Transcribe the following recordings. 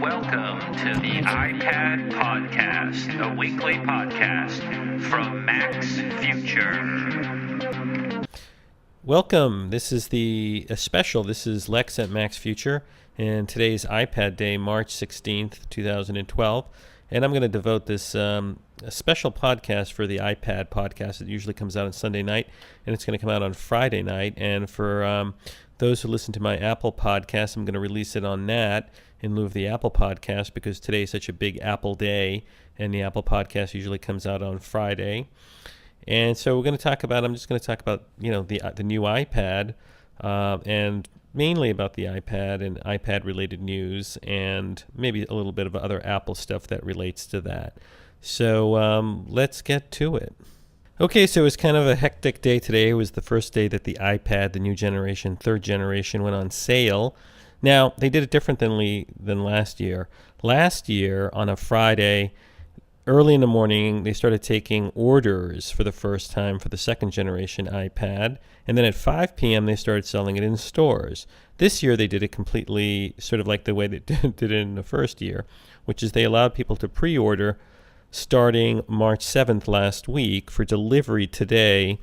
Welcome to the iPad Podcast, a weekly podcast from Mac's Future. Welcome. This is a special. This is Lex at Mac's Future, and today's iPad Day, March 16th, 2012. And I'm going to devote this a special podcast for the iPad podcast. It usually comes out on Sunday night, and it's going to come out on Friday night. And for those who listen to my Apple podcast, I'm going to release it on that in lieu of the Apple podcast because today is such a big Apple day, and the Apple podcast usually comes out on Friday. And so I'm just going to talk about, the new iPad and mainly about the iPad and iPad-related news and maybe a little bit of other Apple stuff that relates to that. So let's get to it. Okay, so it was kind of a hectic day today. It was the first day that the iPad, the new generation, third generation, went on sale. Now, they did it differently than last year. Last year, on a Friday, early in the morning, they started taking orders for the first time for the second generation iPad. And then at 5 p.m., they started selling it in stores. This year, they did it completely sort of like the way they did it in the first year, which is they allowed people to pre-order starting March 7th last week for delivery today,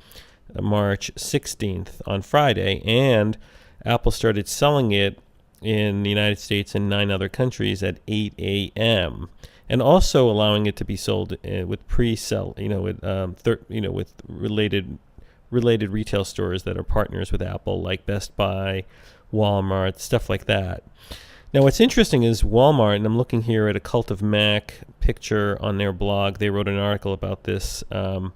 March 16th on Friday. And Apple started selling it in the United States and 9 other countries at 8 a.m., and also allowing it to be sold with pre-sell, with related retail stores that are partners with Apple, like Best Buy, Walmart, stuff like that. Now, what's interesting is Walmart, and I'm looking here at a Cult of Mac picture on their blog. They wrote an article about this on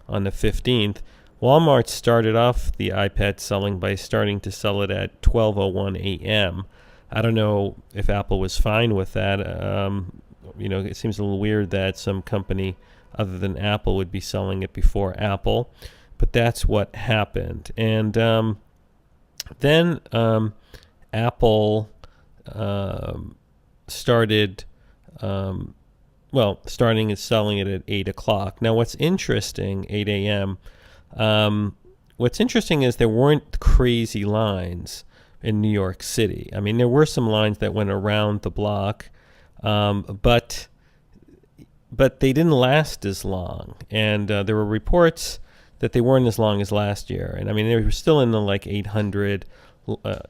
the 15th. Walmart started off the iPad selling by starting to sell it at 12:01 a.m. I don't know if Apple was fine with that. It seems a little weird that some company other than Apple would be selling it before Apple, but that's what happened. And then Apple started selling it at 8 o'clock. Now, what's interesting, 8 a.m., what's interesting is there weren't crazy lines in New York City. I mean, there were some lines that went around the block, but they didn't last as long. And there were reports that they weren't as long as last year. And I mean, they were still in the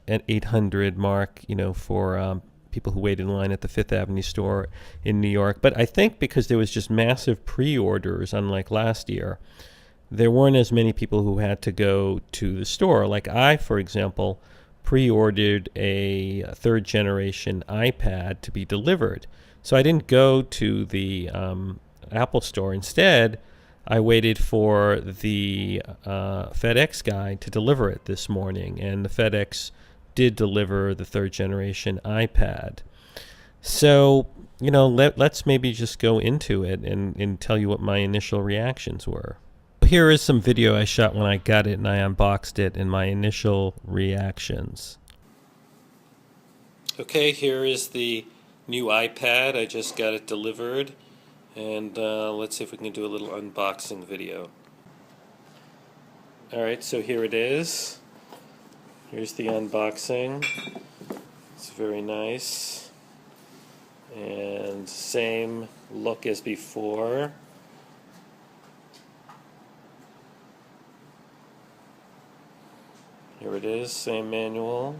800 mark, for people who waited in line at the Fifth Avenue store in New York. But I think because there was just massive pre-orders, unlike last year, there weren't as many people who had to go to the store. Like I, for example, pre-ordered a third generation iPad to be delivered. So I didn't go to the Apple store. Instead, I waited for the FedEx guy to deliver it this morning, and the FedEx did deliver the third generation iPad. So, let's maybe just go into it and tell you what my initial reactions were. Here is some video I shot when I got it and I unboxed it and my initial reactions. Okay, here is the new iPad. I just got it delivered. And let's see if we can do a little unboxing video. Alright, so here it is. Here's the unboxing. It's very nice. And same look as before. Here it is, same manual.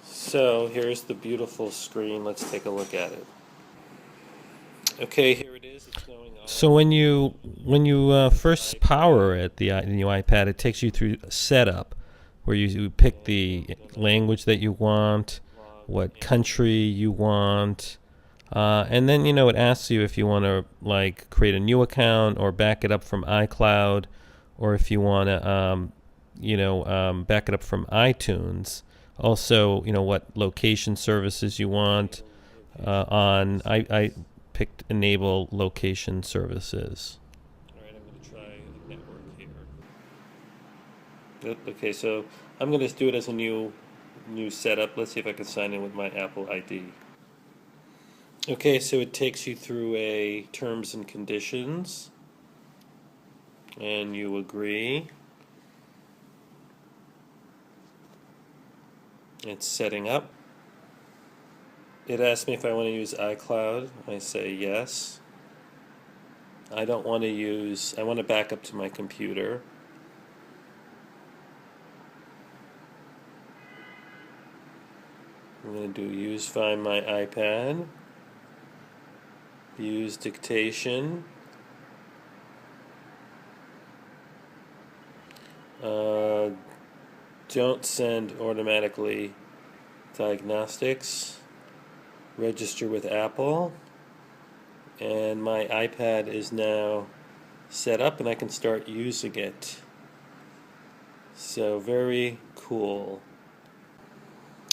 So here's the beautiful screen. Let's take a look at it. Okay, here it is. It's going on. So when you first power it, the new iPad, it takes you through a setup where you pick the language that you want, what country you want, and then it asks you if you want to create a new account or back it up from iCloud, or if you want to back it up from iTunes. Also, what location services you want on. I picked enable location services. All right, I'm going to try a network here. Okay, so I'm going to do it as a new setup. Let's see if I can sign in with my Apple ID. Okay, so it takes you through a terms and conditions, and you agree. It's setting up. It asks me if I want to use iCloud. I say yes. I don't want to use, I want to back up to my computer. I'm going to do use Find My iPad. Use dictation. Don't send automatically diagnostics. Register with Apple. And my iPad is now set up and I can start using it. So very cool.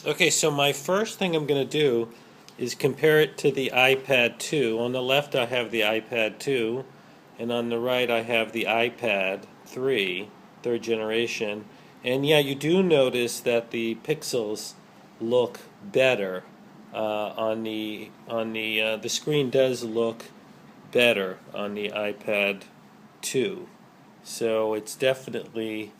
Okay, so my first thing I'm going to do is compare it to the iPad 2. On the left I have the iPad 2, and on the right I have the iPad 3, third generation. And yeah, you do notice that the pixels look better. The screen does look better on the iPad 2. So it's definitely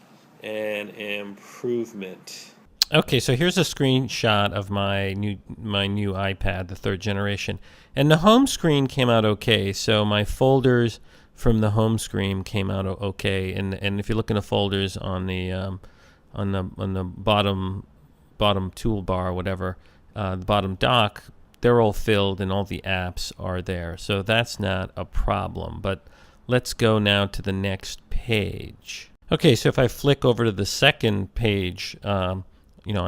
an improvement. Okay, so here's a screenshot of my new iPad, the third generation, and the home screen came out okay. So my folders from the home screen came out okay, and if you look in the folders on the bottom toolbar or whatever, the bottom dock, they're all filled and all the apps are there. So that's not a problem. But let's go now to the next page. Okay, so if I flick over to the second page, on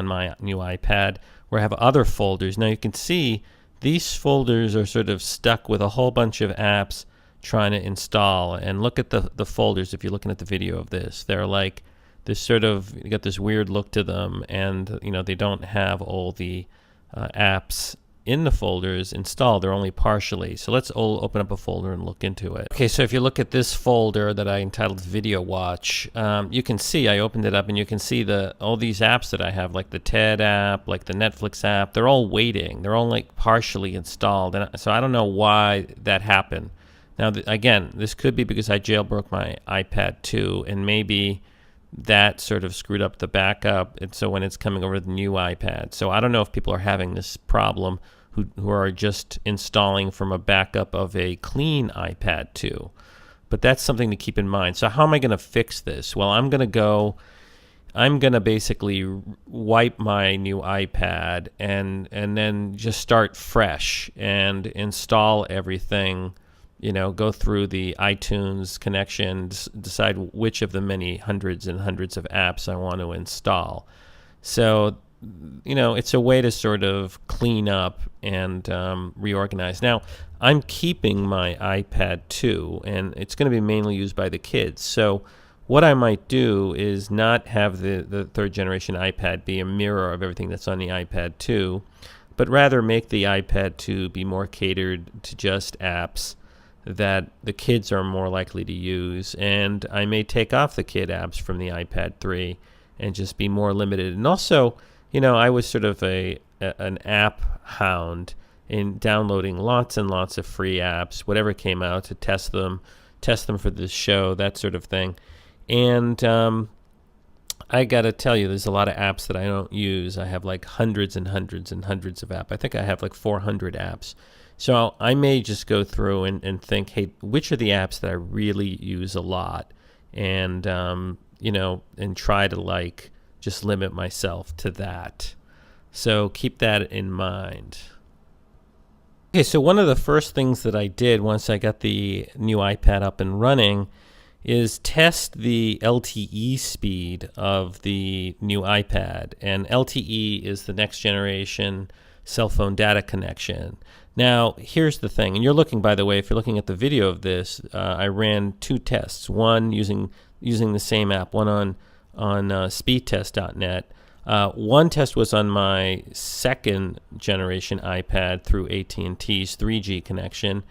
my new iPad, where I have other folders. Now you can see these folders are sort of stuck with a whole bunch of apps trying to install. And look at the folders if you're looking at the video of this. They're like this sort of, you got this weird look to them, and they don't have all the apps in the folders installed. They're only partially. So let's open up a folder and look into it. Okay, so if you look at this folder that I entitled Video Watch, you can see I opened it up and you can see all these apps that I have, like the TED app, like the Netflix app. They're all waiting. They're all like partially installed. And so I don't know why that happened. Now, again, this could be because I jailbroke my iPad 2, and maybe that sort of screwed up the backup, and so when it's coming over to the new iPad. So I don't know if people are having this problem who are just installing from a backup of a clean iPad 2. But that's something to keep in mind. So how am I going to fix this? Well, I'm going to basically wipe my new iPad and then just start fresh and install everything. Go through the iTunes connection, decide which of the many hundreds and hundreds of apps I want to install. So, it's a way to sort of clean up and reorganize. Now, I'm keeping my iPad 2, and it's going to be mainly used by the kids. So what I might do is not have the third generation iPad be a mirror of everything that's on the iPad 2, but rather make the iPad 2 be more catered to just apps that the kids are more likely to use. And I may take off the kid apps from the iPad 3 and just be more limited. And also, I was sort of an app hound in downloading lots and lots of free apps, whatever came out, to test them for this show, that sort of thing. And I got to tell you, there's a lot of apps that I don't use. I have like hundreds and hundreds and hundreds of apps. I think I have like 400 apps. So I may just go through and think, hey, which are the apps that I really use a lot? And, and try to just limit myself to that. So keep that in mind. Okay, so one of the first things that I did once I got the new iPad up and running is test the LTE speed of the new iPad. And LTE is the next generation cell phone data connection. Now, here's the thing, and you're looking, by the way, if you're looking at the video of this, I ran two tests, one using the same app, one on speedtest.net. One test was on my second generation iPad through AT&T's 3G connection,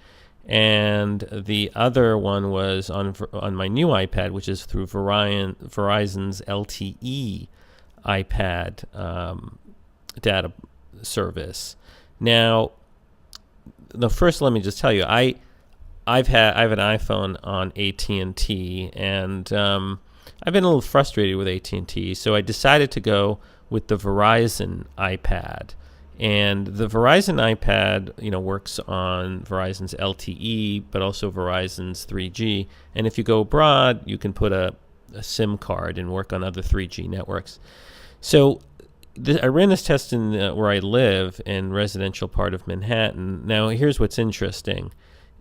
and the other one was on my new iPad, which is through Verizon's LTE iPad data service. Now, let me just tell you, I have an iPhone on AT&T, and I've been a little frustrated with AT&T, so I decided to go with the Verizon iPad. And the Verizon iPad, works on Verizon's LTE, but also Verizon's 3G. And if you go abroad, you can put a SIM card and work on other 3G networks. So I ran this test in where I live, in residential part of Manhattan. Now, here's what's interesting.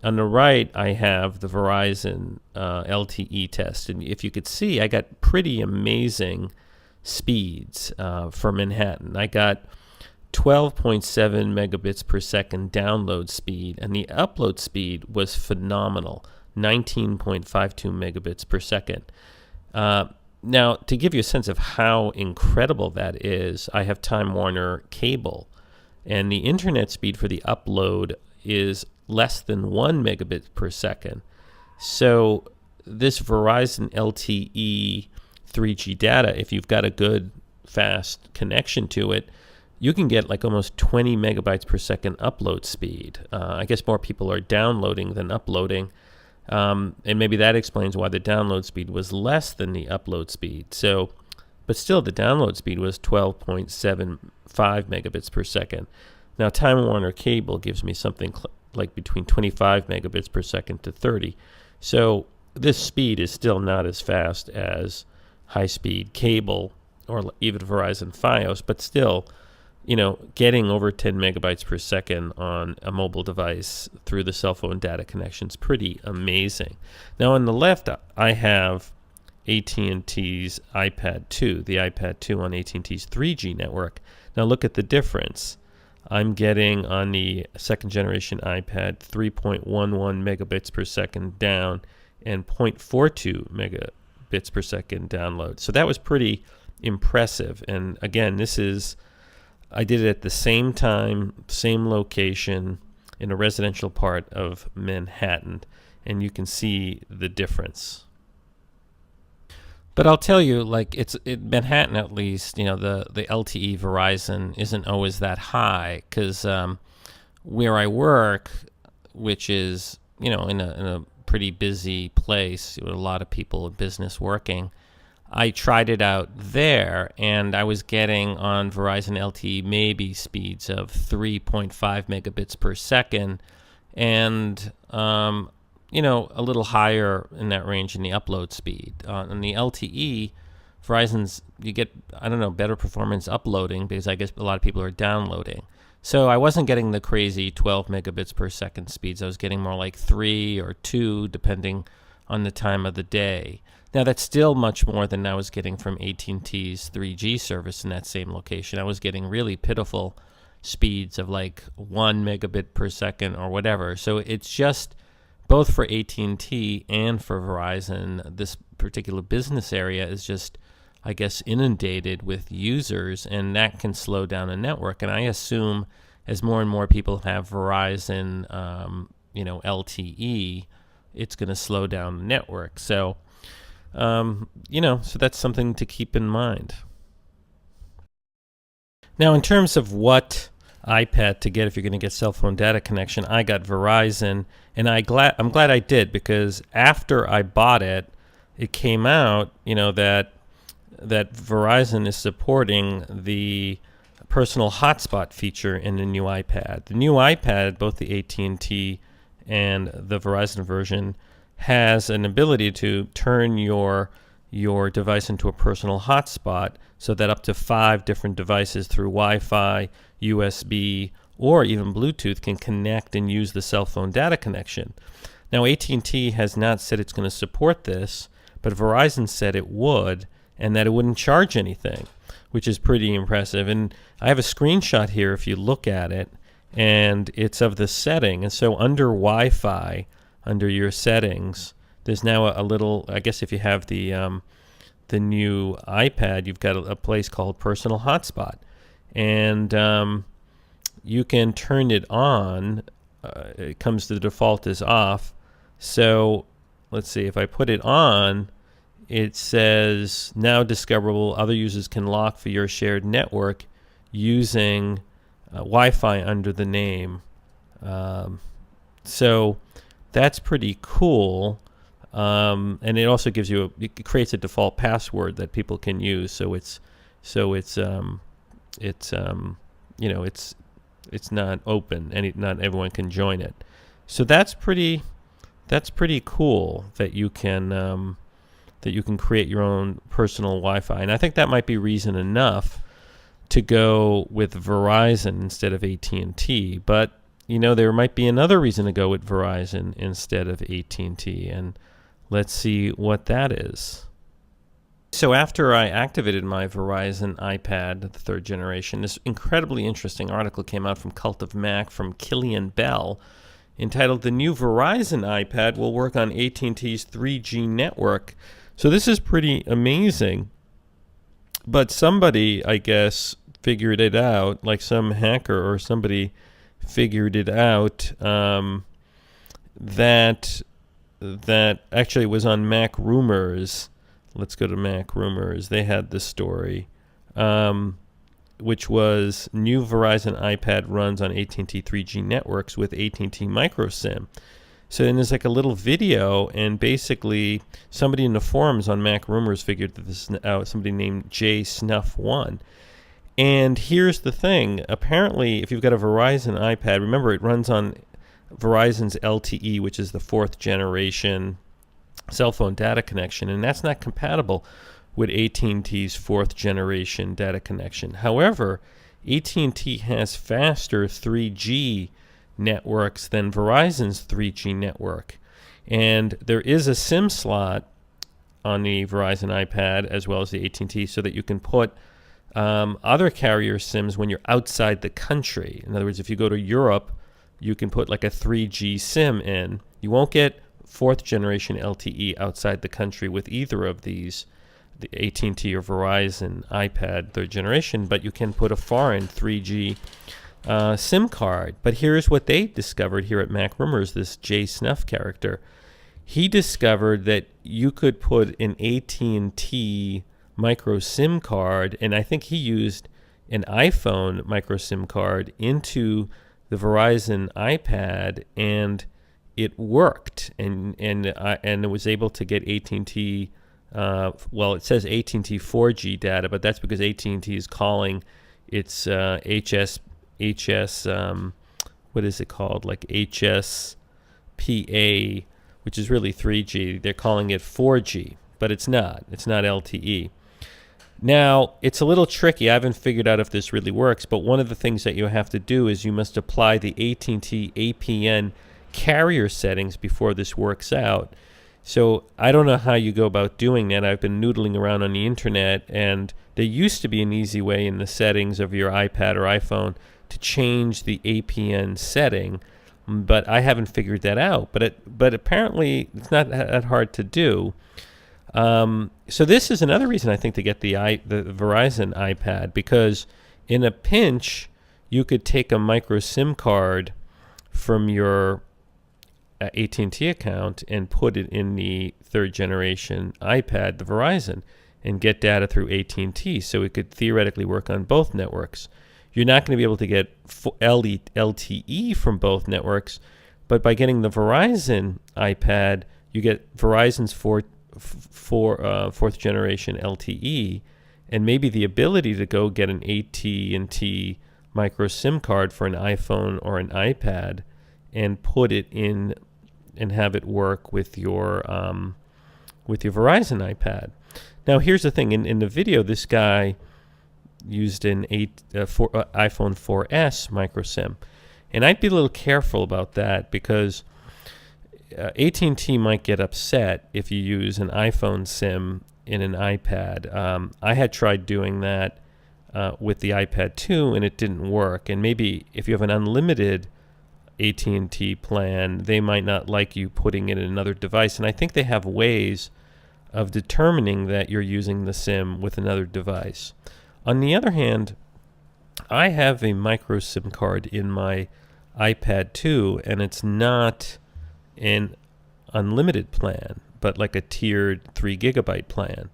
On the right, I have the Verizon LTE test. And if you could see, I got pretty amazing speeds for Manhattan. I got 12.7 megabits per second download speed, and the upload speed was phenomenal, 19.52 megabits per second. Now, to give you a sense of how incredible that is, I have Time Warner cable, and the internet speed for the upload is less than 1 megabit per second. So this Verizon LTE 3G data, if you've got a good, fast connection to it, you can get like almost 20 megabytes per second upload speed. I guess more people are downloading than uploading. And maybe that explains why the download speed was less than the upload speed. So, but still, the download speed was 12.75 megabits per second. Now, Time Warner cable gives me something like between 25 megabits per second to 30. So this speed is still not as fast as high-speed cable or even Verizon Fios, but still, getting over 10 megabytes per second on a mobile device through the cell phone data connection is pretty amazing. Now, on the left, I have AT&T's iPad 2, the iPad 2 on AT&T's 3G network. Now, look at the difference. I'm getting on the second generation iPad 3.11 megabits per second down and 0.42 megabits per second download. So that was pretty impressive. And again, I did it at the same time, same location, in a residential part of Manhattan, and you can see the difference. But I'll tell you, Manhattan at least, the LTE Verizon isn't always that high, because where I work, which is, in a pretty busy place with a lot of people in business working, I tried it out there, and I was getting on Verizon LTE maybe speeds of 3.5 megabits per second, and a little higher in that range in the upload speed. On the LTE, Verizon's, you get, better performance uploading, because I guess a lot of people are downloading. So I wasn't getting the crazy 12 megabits per second speeds. I was getting more like 3 or 2, depending on the time of the day. Now, that's still much more than I was getting from AT&T's 3G service in that same location. I was getting really pitiful speeds of like 1 megabit per second or whatever. So it's just, both for AT&T and for Verizon, this particular business area is just, I guess, inundated with users, and that can slow down a network. And I assume as more and more people have Verizon, LTE, it's going to slow down the network. So, so that's something to keep in mind. Now, in terms of what iPad to get if you're going to get cell phone data connection, I got Verizon, and I'm glad I did, because after I bought it, it came out, that Verizon is supporting the personal hotspot feature in the new iPad. The new iPad, both the AT&T and the Verizon version, has an ability to turn your device into a personal hotspot, so that up to 5 different devices through Wi-Fi, USB, or even Bluetooth can connect and use the cell phone data connection. Now, AT&T has not said it's going to support this, but Verizon said it would, and that it wouldn't charge anything, which is pretty impressive. And I have a screenshot here if you look at it, and it's of the setting. And so under Wi-Fi, under your settings, there's now a little, I guess if you have the new iPad, you've got a place called Personal Hotspot. And you can turn it on. It comes to the default as off. So let's see, if I put it on, it says, now discoverable, other users can lock for your shared network using Wi-Fi under the name. So that's pretty cool. And it also gives you it creates a default password that people can use. So it's it's not open, and not everyone can join it. So that's pretty cool that you can create your own personal Wi-Fi, and I think that might be reason enough to go with Verizon instead of AT&T. But there might be another reason to go with Verizon instead of AT&T, and let's see what that is. So after I activated my Verizon iPad, the third generation, this incredibly interesting article came out from Cult of Mac from Killian Bell, entitled "The New Verizon iPad Will Work on AT&T's 3G Network." So this is pretty amazing. But somebody, I guess, figured it out, like some hacker or somebody figured it out, that actually was on Mac Rumors. Let's go to Mac Rumors. They had the story, which was new Verizon iPad runs on AT&T 3G networks with AT&T microSIM. So then there's like a little video, and basically somebody in the forums on Mac Rumors figured that this out. Somebody named J Snuff1. And here's the thing. Apparently, if you've got a Verizon iPad, remember it runs on Verizon's LTE, which is the fourth generation cell phone data connection, and that's not compatible with AT&T's fourth generation data connection. However, AT&T has faster 3G networks than Verizon's 3G network, and there is a SIM slot on the Verizon iPad as well as the AT&T, so that you can put other carrier SIMs when you're outside the country. In other words, if you go to Europe, you can put like a 3G SIM in. You won't get fourth generation LTE outside the country with either of these, the AT&T or Verizon iPad third generation, but you can put a foreign 3G SIM card. But here's what they discovered here at Mac Rumors, this Jay Snuff character. He discovered that you could put an AT&T micro SIM card, and I think he used an iPhone micro SIM card into the Verizon iPad, and it worked, and it was able to get AT&T. Well, it says AT&T 4G data, but that's because AT&T is calling its HS, what is it called? Like HSPA, which is really 3G. They're calling it 4G, but it's not. It's not LTE. Now, it's a little tricky. I haven't figured out if this really works, but one of the things that you have to do is you must apply the AT&T APN carrier settings before this works out. So I don't know how you go about doing that. I've been noodling around on the internet, and there used to be an easy way in the settings of your iPad or iPhone to change the APN setting, but I haven't figured that out. But apparently it's not that hard to do. So this is another reason I think to get the Verizon iPad, because in a pinch you could take a micro SIM card from your AT&T account and put it in the third generation iPad, the Verizon, and get data through AT&T, so it could theoretically work on both networks. You're not going to be able to get LTE from both networks, but by getting the Verizon iPad, you get Verizon's fourth generation LTE, and maybe the ability to go get an AT&T micro SIM card for an iPhone or an iPad and put it in and have it work with your Verizon iPad. Now, here's the thing. In the video, this guy used an iPhone 4S micro SIM, and I'd be a little careful about that, because AT&T might get upset if you use an iPhone SIM in an iPad. I had tried doing that with the iPad 2, and it didn't work. And maybe if you have an unlimited AT&T plan, they might not like you putting it in another device. And I think they have ways of determining that you're using the SIM with another device. On the other hand, I have a micro SIM card in my iPad 2, and it's not an unlimited plan, but like a tiered 3 gigabyte plan.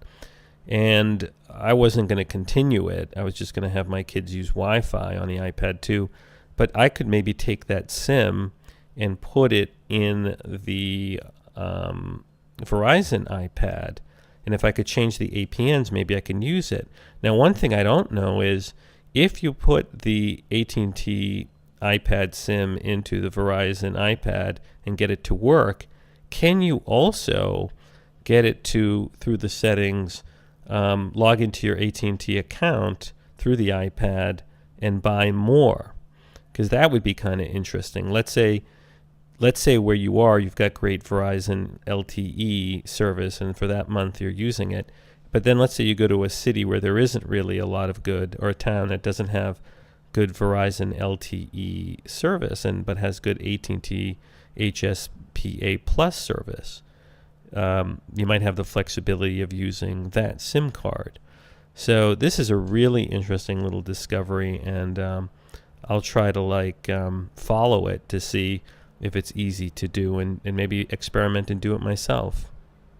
And I wasn't going to continue it. I was just going to have my kids use Wi-Fi on the iPad 2. But I could maybe take that SIM and put it in the Verizon iPad. And if I could change the APNs, maybe I can use it. Now, one thing I don't know is if you put the AT&T iPad SIM into the Verizon iPad and get it to work, can you also get it to, through the settings, log into your AT&T account through the iPad and buy more? Because that would be kind of interesting. Let's say where you are, you've got great Verizon LTE service, and for that month you're using it. But then let's say you go to a city where there isn't really a lot of good, or a town that doesn't have good Verizon LTE service, but has good AT&T HSPA Plus service. You might have the flexibility of using that SIM card. So this is a really interesting little discovery, and I'll try to follow it to see if it's easy to do, and maybe experiment and do it myself.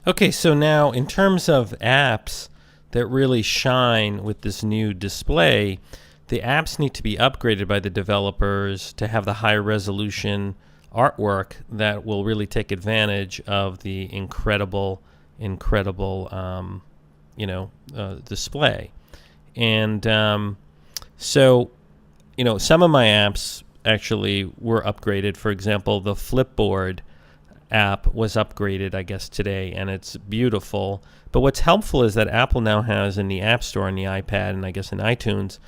Okay, so now in terms of apps that really shine with this new display, the apps need to be upgraded by the developers to have the higher resolution artwork that will really take advantage of the incredible display. And so, some of my apps actually were upgraded. For example, the Flipboard app was upgraded, I guess, today, and it's beautiful. But what's helpful is that Apple now has in the App Store on the iPad, and I guess in iTunes,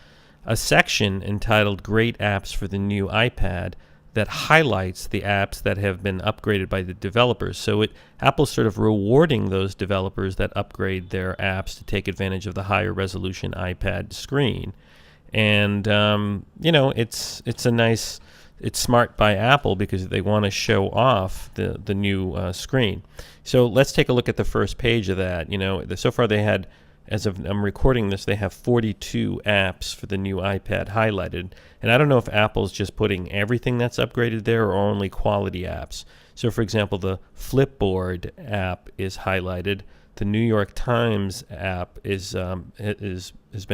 a section entitled Great Apps for the New iPad that highlights the apps that have been upgraded by the developers. So Apple's sort of rewarding those developers that upgrade their apps to take advantage of the higher resolution iPad screen. And it's smart by Apple because they want to show off the new screen. So let's take a look at the first page of that. So far they had, as of I'm recording this, they have 42 apps for the new iPad highlighted. And I don't know if Apple's just putting everything that's upgraded there or only quality apps. So for example, the Flipboard app is highlighted. The New York Times app has been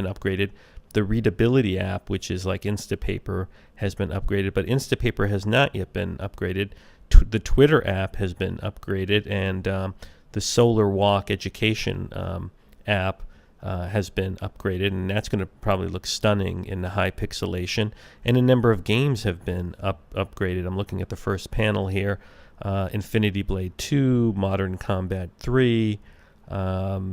upgraded. The Readability app, which is like Instapaper, has been upgraded, but Instapaper has not yet been upgraded. The Twitter app has been upgraded, and the Solar Walk Education app has been upgraded, and that's going to probably look stunning in the high pixelation. And a number of games have been upgraded. I'm looking at the first panel here. Infinity Blade 2, Modern Combat 3,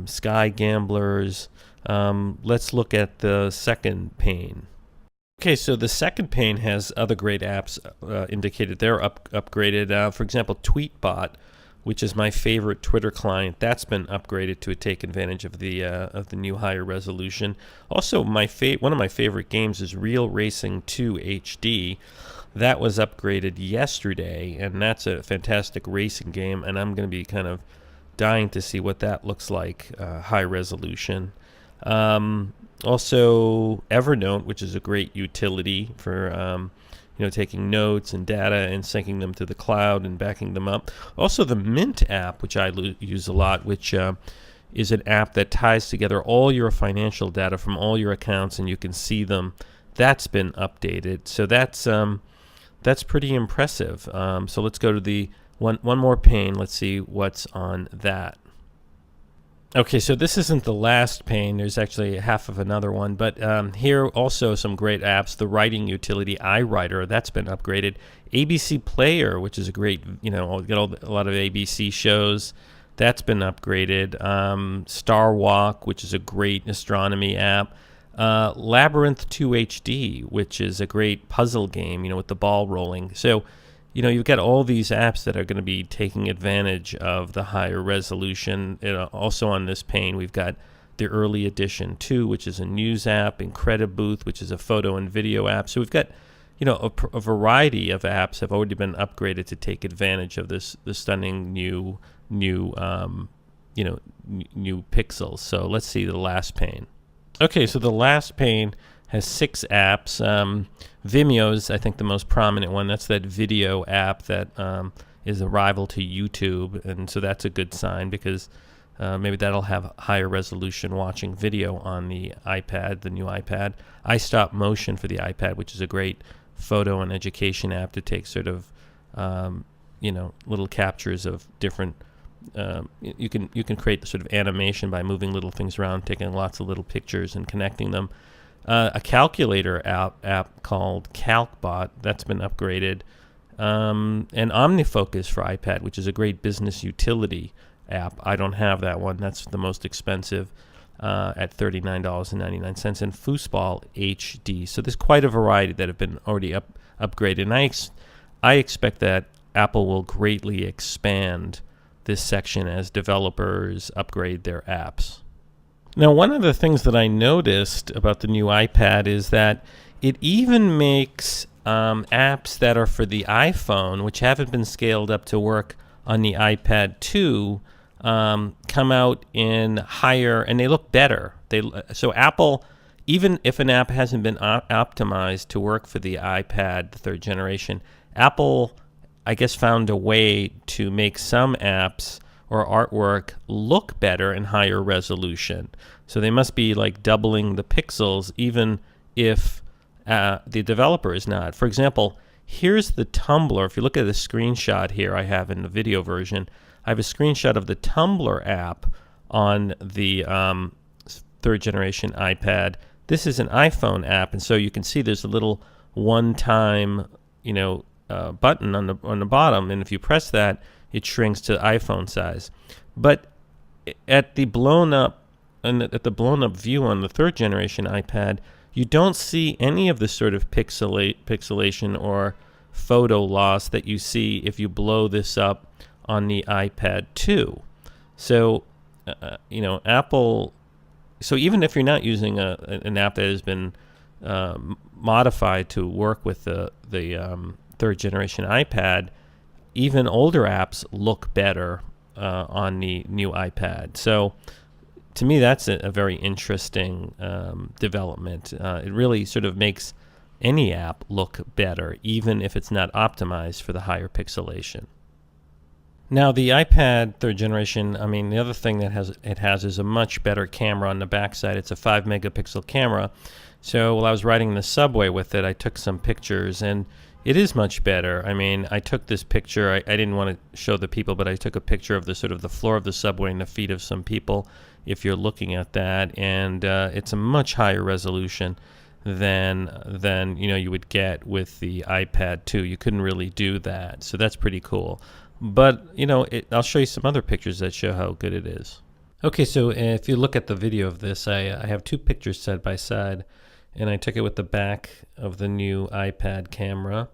Sky Gamblers. Let's look at the second pane. Okay, so the second pane has other great apps indicated they're upgraded. For example, Tweetbot, which is my favorite Twitter client, that's been upgraded to take advantage of the new higher resolution. Also, one of my favorite games is Real Racing 2 HD. That was upgraded yesterday, and that's a fantastic racing game, and I'm going to be kind of dying to see what that looks like, high resolution. Also Evernote, which is a great utility for taking notes and data and syncing them to the cloud and backing them up. Also the Mint app, which I use a lot, which is an app that ties together all your financial data from all your accounts, and you can see them. That's been updated, so that's pretty impressive. So let's go to the one more pane. Let's see what's on that. Okay, so this isn't the last pane. There's actually half of another one, but here also some great apps. The writing utility iWriter, that's been upgraded. ABC Player, which is a great, got a lot of ABC shows, that's been upgraded. Star Walk, which is a great astronomy app. Labyrinth 2 HD, which is a great puzzle game, with the ball rolling. So, you've got all these apps that are going to be taking advantage of the higher resolution. Also on this pane, we've got the Early Edition 2, which is a news app, Incredibooth, which is a photo and video app. So we've got, a variety of apps have already been upgraded to take advantage of the stunning new pixels. So let's see the last pane. Okay, so the last pane has 6 apps. Vimeo's, I think, the most prominent one. That's that video app that is a rival to YouTube, and so that's a good sign because maybe that'll have higher resolution watching video on the iPad, the new iPad. iStop Motion for the iPad, which is a great photo and education app to take sort of little captures of different. You can create the sort of animation by moving little things around, taking lots of little pictures and connecting them. A calculator app called CalcBot that's been upgraded, and OmniFocus for iPad, which is a great business utility app. I don't have that one. That's the most expensive at $39.99, and Foosball HD. So there's quite a variety that have been already upgraded. And I expect that Apple will greatly expand this section as developers upgrade their apps. Now, one of the things that I noticed about the new iPad is that it even makes apps that are for the iPhone, which haven't been scaled up to work on the iPad 2, come out in higher, and they look better. So Apple, even if an app hasn't been optimized to work for the iPad, the third generation, Apple, I guess, found a way to make some apps or artwork look better in higher resolution. So they must be like doubling the pixels, even if the developer is not. For example, here's the Tumblr. If you look at the screenshot here I have in the video version, I have a screenshot of the Tumblr app on the third generation iPad. This is an iPhone app, and so you can see there's a little one-time, button on the bottom, and if you press that, it shrinks to iPhone size. But at the blown up view on the third generation iPad, you don't see any of the sort of pixelation or photo loss that you see if you blow this up on the iPad 2. So, Apple. So even if you're not using an app that has been modified to work with the third generation iPad, even older apps look better on the new iPad. So to me, that's a very interesting development. It really sort of makes any app look better, even if it's not optimized for the higher pixelation. Now, the iPad third generation, the other thing that it has is a much better camera on the backside. It's a 5 megapixel camera. So while I was riding the subway with it, I took some pictures, and it is much better. I took this picture. I didn't want to show the people, but I took a picture of the floor of the subway and the feet of some people, if you're looking at that. And it's a much higher resolution than you would get with the iPad 2. You couldn't really do that. So that's pretty cool. But, I'll show you some other pictures that show how good it is. Okay, so if you look at the video of this, I have two pictures side by side, and I took it with the back of the new iPad camera.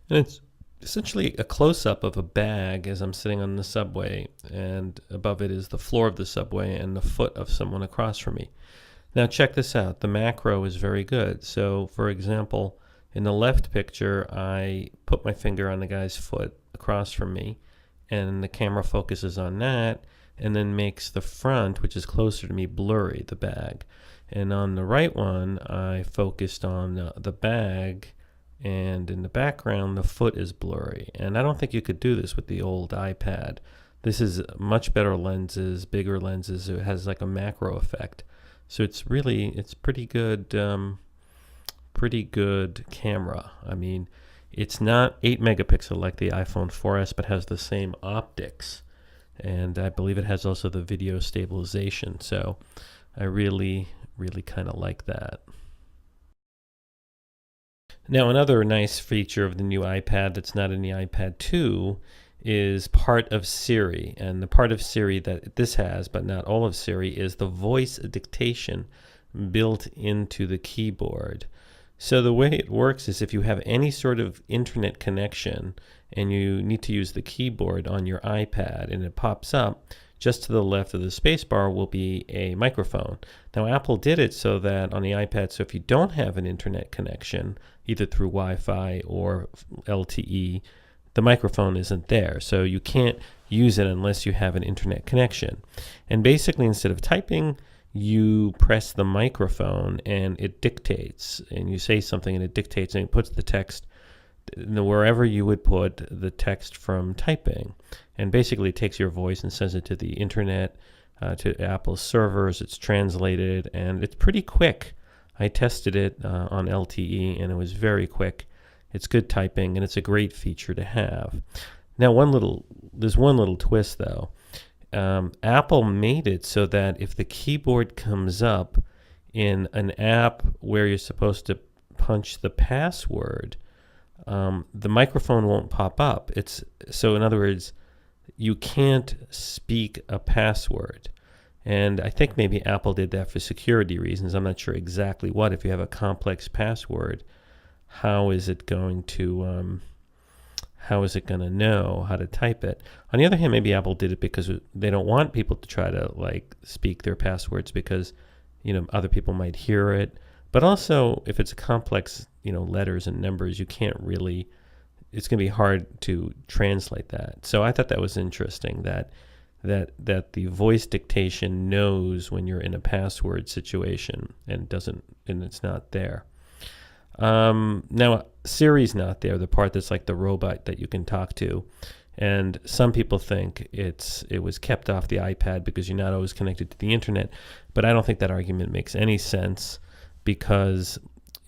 And it's essentially a close-up of a bag as I'm sitting on the subway, and above it is the floor of the subway and the foot of someone across from me. Now check this out. The macro is very good. So, for example, in the left picture, I put my finger on the guy's foot across from me, and the camera focuses on that and then makes the front, which is closer to me, blurry, the bag. And on the right one, I focused on the bag, and in the background, the foot is blurry. And I don't think you could do this with the old iPad. This is much better lenses, bigger lenses. It has like a macro effect. So it's pretty good camera. It's not 8 megapixel like the iPhone 4S, but has the same optics. And I believe it has also the video stabilization. So I really kind of like that. Now, another nice feature of the new iPad that's not in the iPad 2 is part of Siri. And the part of Siri that this has, but not all of Siri, is the voice dictation built into the keyboard. So the way it works is if you have any sort of internet connection and you need to use the keyboard on your iPad and it pops up, just to the left of the spacebar will be a microphone. Now, Apple did it so that on the iPad, so if you don't have an internet connection, either through Wi-Fi or LTE, the microphone isn't there. So you can't use it unless you have an internet connection. And basically, instead of typing, you press the microphone and it dictates, and you say something and it dictates, and it puts the text wherever you would put the text from typing. And basically it takes your voice and sends it to the internet, to Apple's servers. It's translated, and it's pretty quick. I tested it on LTE, and it was very quick. It's good typing, and it's a great feature to have. Now, there's one little twist, though. Apple made it so that if the keyboard comes up, in an app where you're supposed to punch the password, the microphone won't pop up. So in other words, you can't speak a password. And I think maybe Apple did that for security reasons. I'm not sure exactly what. If you have a complex password, how is it going to know how to type it? On the other hand, maybe Apple did it because they don't want people to try to like speak their passwords because, other people might hear it. But also, if it's a complex, letters and numbers, you can't really. It's going to be hard to translate that. So I thought that was interesting that the voice dictation knows when you're in a password situation and it's not there. Now Siri's not there, the part that's like the robot that you can talk to. And some people think it was kept off the iPad because you're not always connected to the internet. But I don't think that argument makes any sense because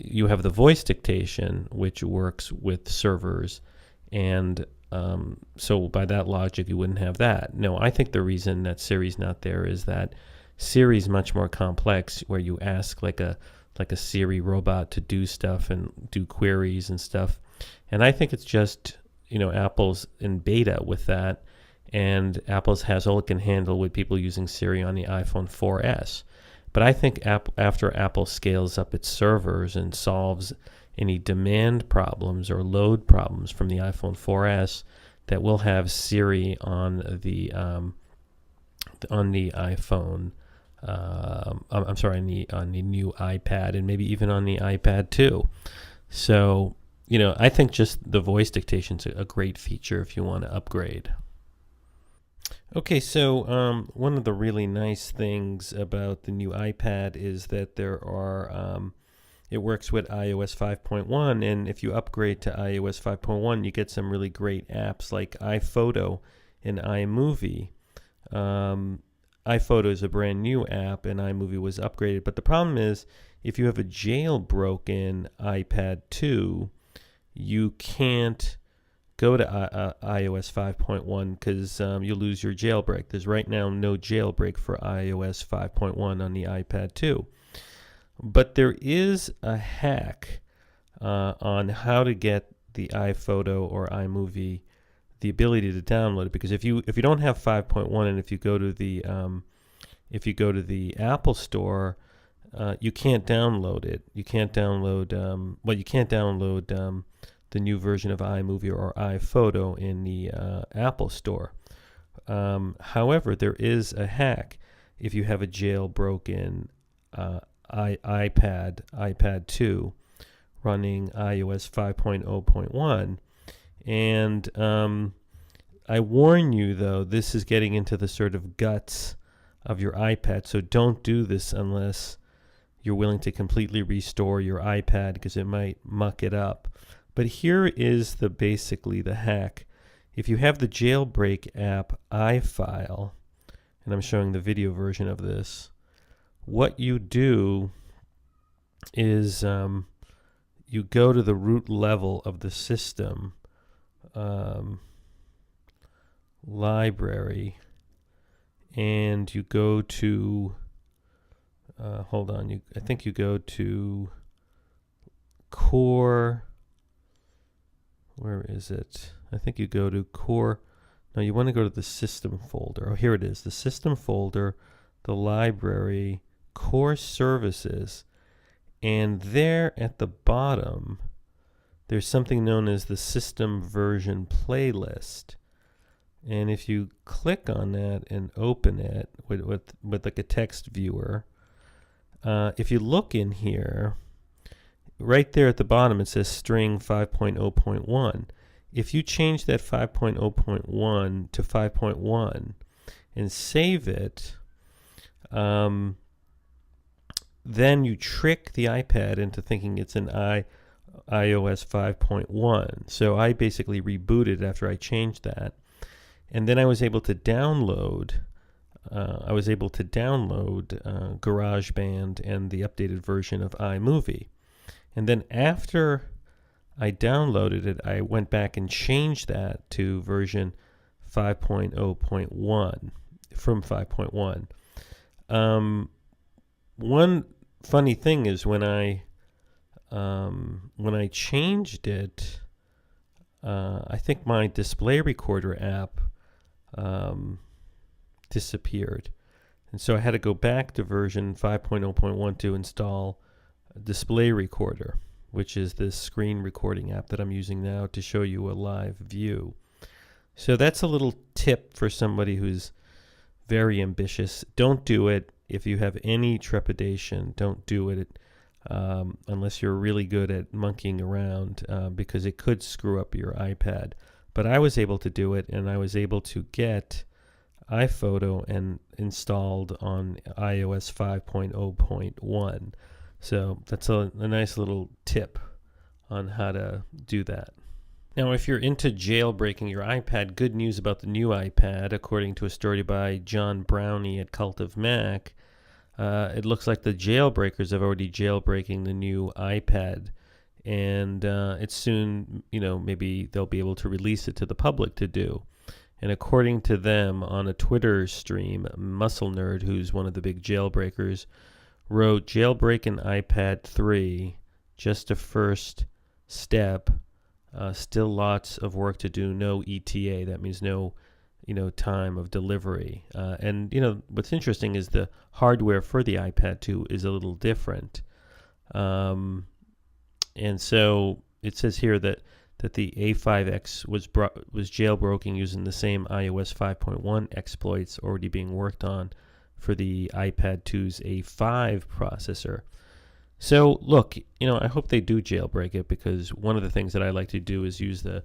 you have the voice dictation, which works with servers. And so by that logic, you wouldn't have that. No, I think the reason that Siri's not there is that Siri's much more complex, where you ask like a Siri robot to do stuff and do queries and stuff. And I think it's just, Apple's in beta with that, and Apple's has all it can handle with people using Siri on the iPhone 4S. But I think after Apple scales up its servers and solves any demand problems or load problems from the iPhone 4S, that we'll have Siri on the iPhone. I'm sorry, on the new iPad, and maybe even on the iPad 2. So, I think just the voice dictation's a great feature if you want to upgrade. Okay, so one of the really nice things about the new iPad is that it works with iOS 5.1, and if you upgrade to iOS 5.1, you get some really great apps like iPhoto and iMovie. iPhoto is a brand new app, and iMovie was upgraded. But the problem is, if you have a jailbroken iPad 2, you can't go to iOS 5.1 because you'll lose your jailbreak. There's right now no jailbreak for iOS 5.1 on the iPad 2. But there is a hack on how to get the iPhoto or iMovie the ability to download it, because if you don't have 5.1 and if you go to the Apple Store, you can't download it. You can't download the new version of iMovie or iPhoto in the Apple Store. However, there is a hack if you have a jailbroken iPad 2 running iOS 5.0.1. And I warn you, though, this is getting into the sort of guts of your iPad, so don't do this unless you're willing to completely restore your iPad, because it might muck it up. But here is basically the hack. If you have the jailbreak app iFile, and I'm showing the video version of this, what you do is you go to the root level of the system library, and you go to I think you go to core. Where is it? I think you go to core. No, you want to go to the system folder. Oh, here it is. The system folder, the library, core services. And there at the bottom, there's something known as the system version playlist. And if you click on that and open it with like a text viewer, if you look in here, right there at the bottom, it says string 5.0.1. If you change that 5.0.1 to 5.1 and save it, then you trick the iPad into thinking it's an iOS 5.1. So I basically rebooted after I changed that. And then I was able to download GarageBand and the updated version of iMovie. And then after I downloaded it, I went back and changed that to version 5.0.1 from 5.1. One funny thing is when I changed it, I think my display recorder app disappeared. And so I had to go back to version 5.0.1 to install a display recorder, which is this screen recording app that I'm using now to show you a live view. So that's a little tip for somebody who's very ambitious. Don't do it if you have any trepidation. Don't do it unless you're really good at monkeying around, because it could screw up your iPad. But I was able to do it, and I was able to get iPhoto and installed on iOS 5.0.1. So that's a nice little tip on how to do that. Now, if you're into jailbreaking your iPad, good news about the new iPad. According to a story by John Brownie at Cult of Mac, it looks like the jailbreakers have already jailbreaking the new iPad. And it's soon, maybe they'll be able to release it to the public to do. And according to them, on a Twitter stream, Muscle Nerd, who's one of the big jailbreakers, wrote, "Jailbreaking iPad 3, just a first step. Still lots of work to do. No ETA." That means no, time of delivery. And what's interesting is the hardware for the iPad 2 is a little different. And so it says here that the A5X was jailbroken using the same iOS 5.1 exploits already being worked on for the iPad 2's A5 processor. So look, I hope they do jailbreak it, because one of the things that I like to do is use a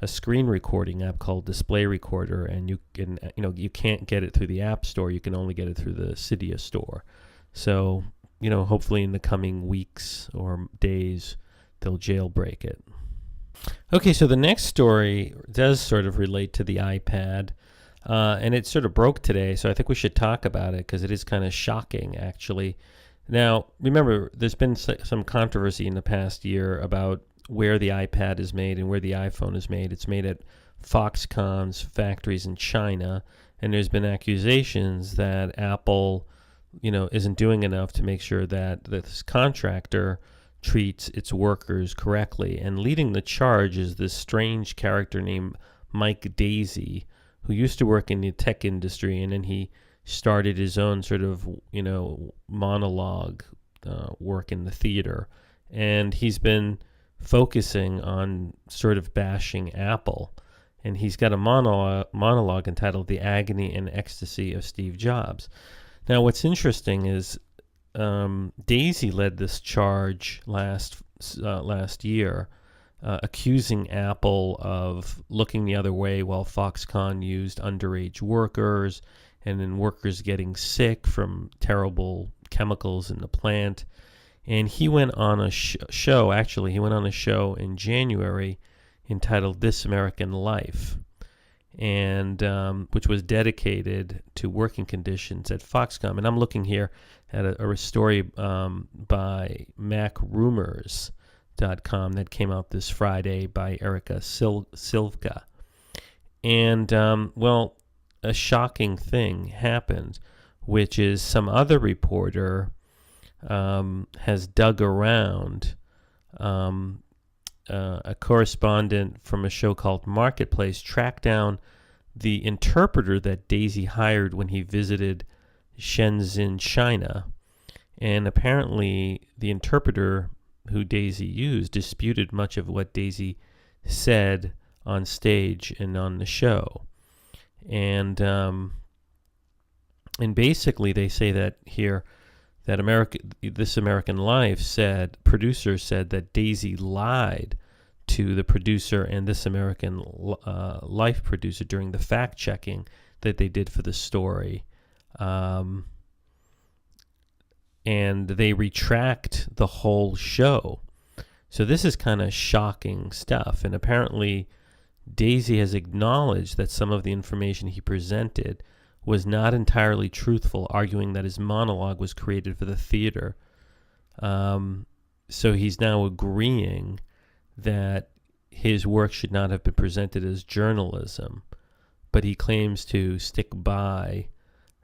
screen recording app called Display Recorder, and you can, you can't get it through the App Store. You can only get it through the Cydia store. So, hopefully in the coming weeks or days, they'll jailbreak it. Okay, so the next story does sort of relate to the iPad, and it sort of broke today, so I think we should talk about it because it is kind of shocking, actually. Now, remember, there's been some controversy in the past year about where the iPad is made and where the iPhone is made. It's made at Foxconn's factories in China, and there's been accusations that Apple, isn't doing enough to make sure that this contractor treats its workers correctly. And leading the charge is this strange character named Mike Daisy, who used to work in the tech industry, and then he started his own sort of, monologue work in the theater. And he's been focusing on sort of bashing Apple. And he's got a monologue entitled "The Agony and Ecstasy of Steve Jobs." Now, what's interesting is Daisy led this charge last year, accusing Apple of looking the other way while Foxconn used underage workers, and then workers getting sick from terrible chemicals in the plant. And he went on a show, actually, he went on a show in January entitled "This American Life," and which was dedicated to working conditions at Foxconn. And I'm looking here at a story by MacRumors.com that came out this Friday by Erica Silvka. And, a shocking thing happened, which is some other reporter has dug around. A correspondent from a show called Marketplace tracked down the interpreter that Daisy hired when he visited Shenzhen, China. And apparently the interpreter who Daisy used disputed much of what Daisy said on stage and on the show. And basically they say that here that This American Life producer said that Daisy lied to the producer and This American Life producer during the fact checking that they did for the story. And they retract the whole show. So this is kind of shocking stuff. And apparently Daisy has acknowledged that some of the information he presented was not entirely truthful, arguing that his monologue was created for the theater. So he's now agreeing that his work should not have been presented as journalism, but he claims to stick by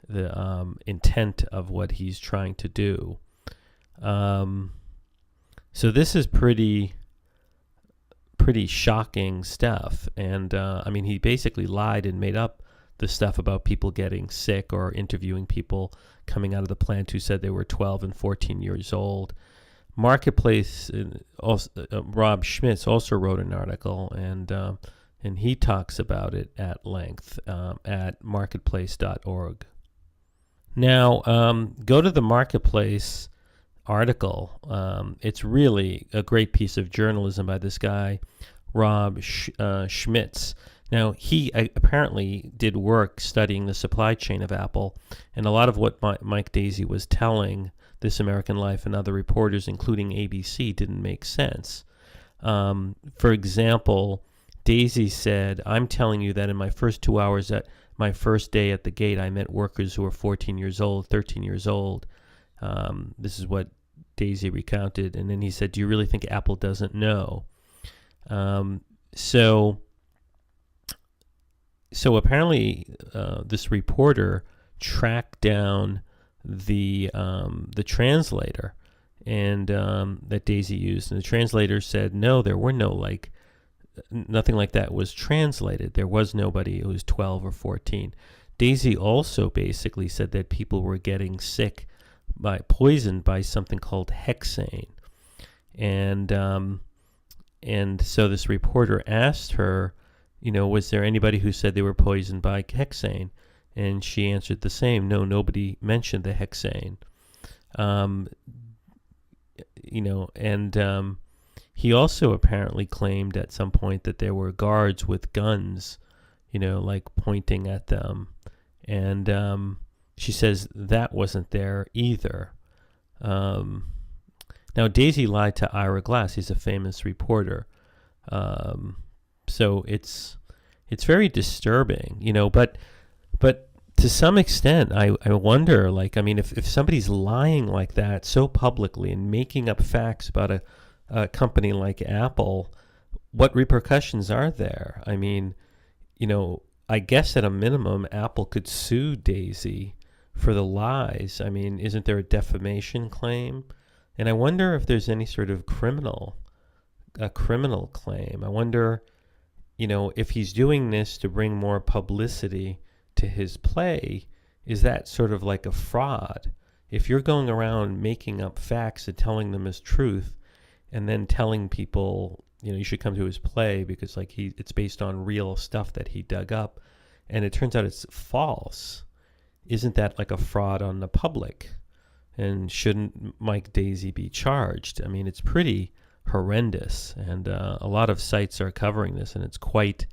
the intent of what he's trying to do. So this is pretty shocking stuff. And I mean, he basically lied and made up the stuff about people getting sick, or interviewing people coming out of the plant who said they were 12 and 14 years old. Marketplace, Rob Schmitz also wrote an article, and he talks about it at length at marketplace.org. Now, go to the Marketplace article. It's really a great piece of journalism by this guy, Rob Schmitz. Now, he apparently did work studying the supply chain of Apple, and a lot of what Mike Daisey was telling This American Life and other reporters, including ABC, didn't make sense. For example, Daisey said, "I'm telling you that in my first 2 hours at my first day at the gate, I met workers who were 14 years old, 13 years old." This is what Daisey recounted. And then he said, "Do you really think Apple doesn't know?" So apparently, this reporter tracked down the translator and that Daisey used, and the translator said, "No, there were nothing like that was translated. There was nobody who was 12 or 14." Daisey also basically said that people were getting sick poisoned by something called hexane, and so this reporter asked her, was there anybody who said they were poisoned by hexane? And she answered the same. No, nobody mentioned the hexane. He also apparently claimed at some point that there were guards with guns, pointing at them. And she says that wasn't there either. Now, Daisey lied to Ira Glass. He's a famous reporter. So it's very disturbing, but to some extent, I wonder, if somebody's lying like that so publicly and making up facts about a company like Apple, what repercussions are there? I guess at a minimum, Apple could sue Daisey for the lies. Isn't there a defamation claim? And I wonder if there's any sort of criminal claim. I wonder, if he's doing this to bring more publicity to his play, is that sort of like a fraud? If you're going around making up facts and telling them as truth, and then telling people, you should come to his play because it's based on real stuff that he dug up, and it turns out it's false, isn't that like a fraud on the public? And shouldn't Mike Daisey be charged? It's pretty horrendous, and a lot of sites are covering this, and it's quite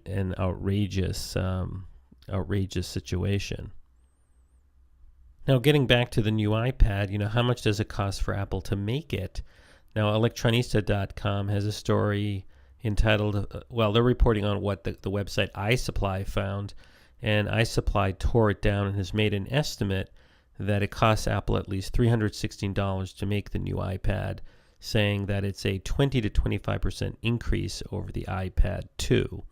an outrageous situation. Now, getting back to the new iPad, how much does it cost for Apple to make it? Now, electronista.com has a story entitled, they're reporting on what the website iSupply found, and iSupply tore it down and has made an estimate that it costs Apple at least $316 to make the new iPad, saying that it's a 20 to 25% increase over the iPad 2.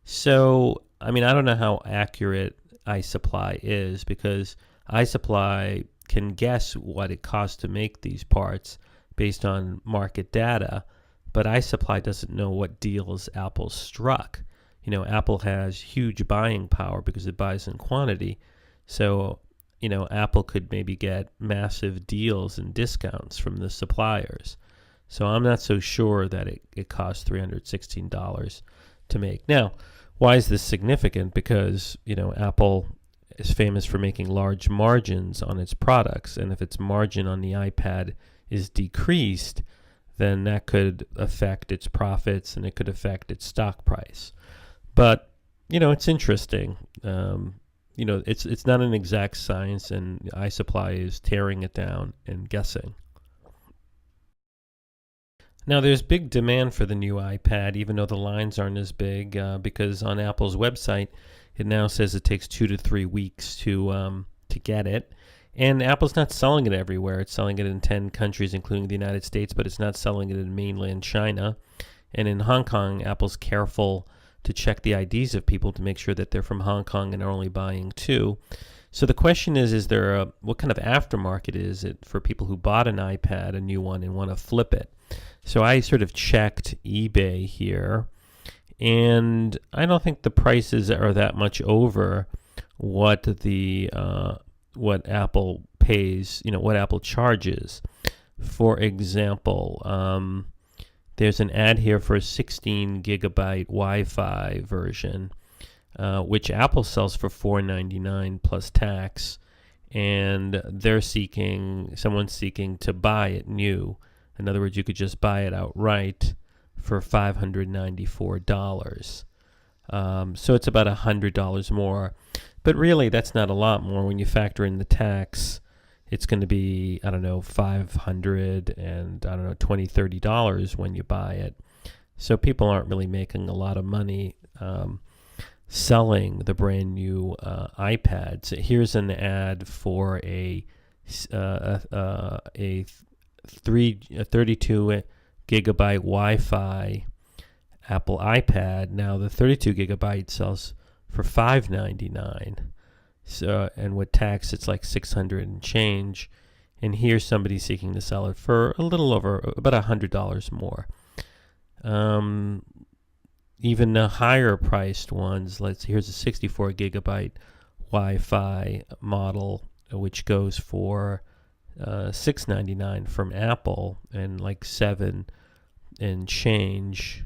So, I don't know how accurate iSupply is, because iSupply can guess what it costs to make these parts based on market data, but iSupply doesn't know what deals Apple struck. Apple has huge buying power because it buys in quantity. So, Apple could maybe get massive deals and discounts from the suppliers. So I'm not so sure that it costs $316 to make. Now, why is this significant? Because, Apple is famous for making large margins on its products, and if its margin on the iPad is decreased, then that could affect its profits and it could affect its stock price. But, it's interesting. It's not an exact science, and iSupply is tearing it down and guessing. Now, there's big demand for the new iPad, even though the lines aren't as big, because on Apple's website, it now says it takes 2 to 3 weeks to get it. And Apple's not selling it everywhere. It's selling it in 10 countries, including the United States, but it's not selling it in mainland China. And in Hong Kong, Apple's careful to check the IDs of people to make sure that they're from Hong Kong and are only buying 2. So the question is there what kind of aftermarket is it for people who bought an iPad, a new one, and want to flip it? So I sort of checked eBay here, and I don't think the prices are that much over what what Apple pays, what Apple charges. For example, there's an ad here for a 16 gigabyte Wi-Fi version, which Apple sells for $4.99 plus tax, and someone's seeking to buy it new. In other words, you could just buy it outright for $594. So it's about $100 more. But really, that's not a lot more when you factor in the tax. It's going to be, I don't know, $500 and, I don't know, $20, $30 when you buy it. So people aren't really making a lot of money selling the brand new iPads. Here's an ad for a 32 gigabyte Wi-Fi Apple iPad. Now the 32 gigabyte sells for $599. So, and with tax, it's like $600 and change. And here's somebody seeking to sell it for a little over about $100 more. Even the higher priced ones, here's a 64 gigabyte Wi-Fi model, which goes for $699 from Apple and like $7 and change.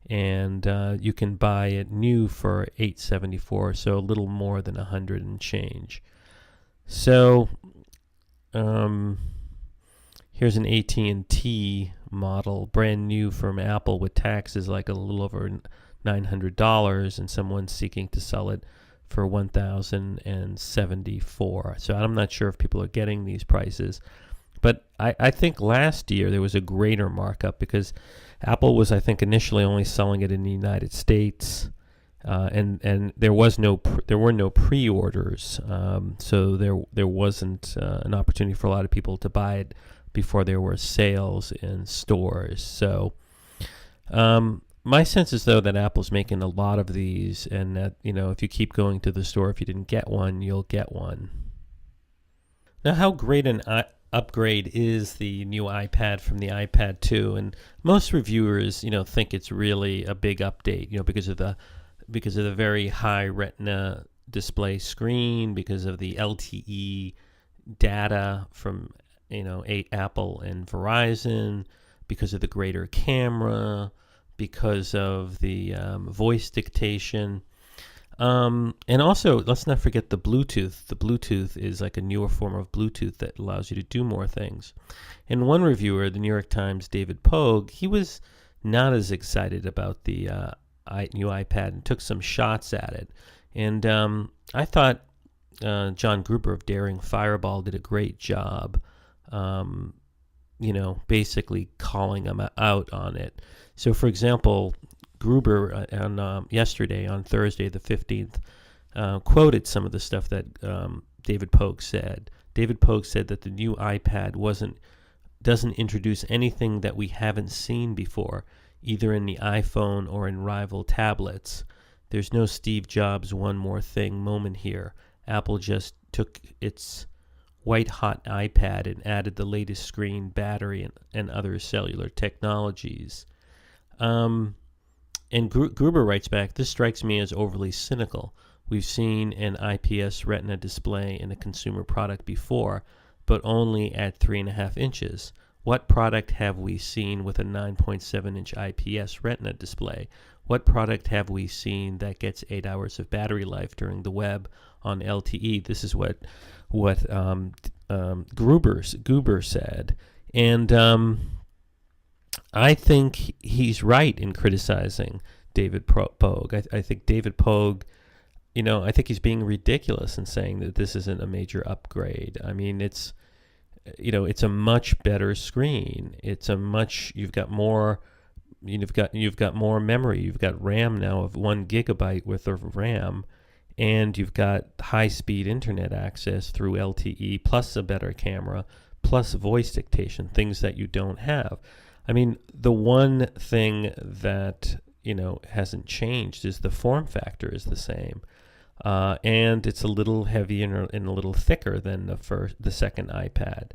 And you can buy it new for $874, so a little more than $100 and change. So here's an AT&T model, brand new from Apple with taxes, like a little over $900, and someone's seeking to sell it for $1,074. So I'm not sure if people are getting these prices. But I think last year there was a greater markup because Apple was, I think, initially only selling it in the United States, and there were no pre-orders, so there wasn't an opportunity for a lot of people to buy it before there were sales in stores. So my sense is, though, that Apple's making a lot of these, and that if you keep going to the store, if you didn't get one, you'll get one. Now, how great an upgrade is the new iPad from the iPad 2, and most reviewers think it's really a big update because of the very high Retina display screen, because of the LTE data from Apple and Verizon, because of the greater camera, because of the voice dictation. And also, let's not forget the Bluetooth. The Bluetooth is like a newer form of Bluetooth that allows you to do more things. And one reviewer, the New York Times' David Pogue, he was not as excited about the new iPad and took some shots at it. And I thought John Gruber of Daring Fireball did a great job, basically calling him out on it. So, for example, Gruber yesterday, on Thursday the 15th, quoted some of the stuff that David Pogue said. David Pogue said that the new iPad doesn't introduce anything that we haven't seen before, either in the iPhone or in rival tablets. There's no Steve Jobs one more thing moment here. Apple just took its white-hot iPad and added the latest screen, battery, and other cellular technologies. And Gruber writes back, "This strikes me as overly cynical. We've seen an IPS Retina display in a consumer product before, but only at 3.5 inches. What product have we seen with a 9.7-inch IPS Retina display? What product have we seen that gets 8 hours of battery life during the web on LTE?" This is what Gruber said. And I think he's right in criticizing David Pogue. I think David Pogue, I think he's being ridiculous in saying that this isn't a major upgrade. I mean, it's a much better screen. You've got more memory. You've got RAM now of 1 gigabyte worth of RAM, and you've got high-speed internet access through LTE, plus a better camera, plus voice dictation, things that you don't have. I mean, the one thing that hasn't changed is the form factor is the same. and it's a little heavier and a little thicker than the second iPad.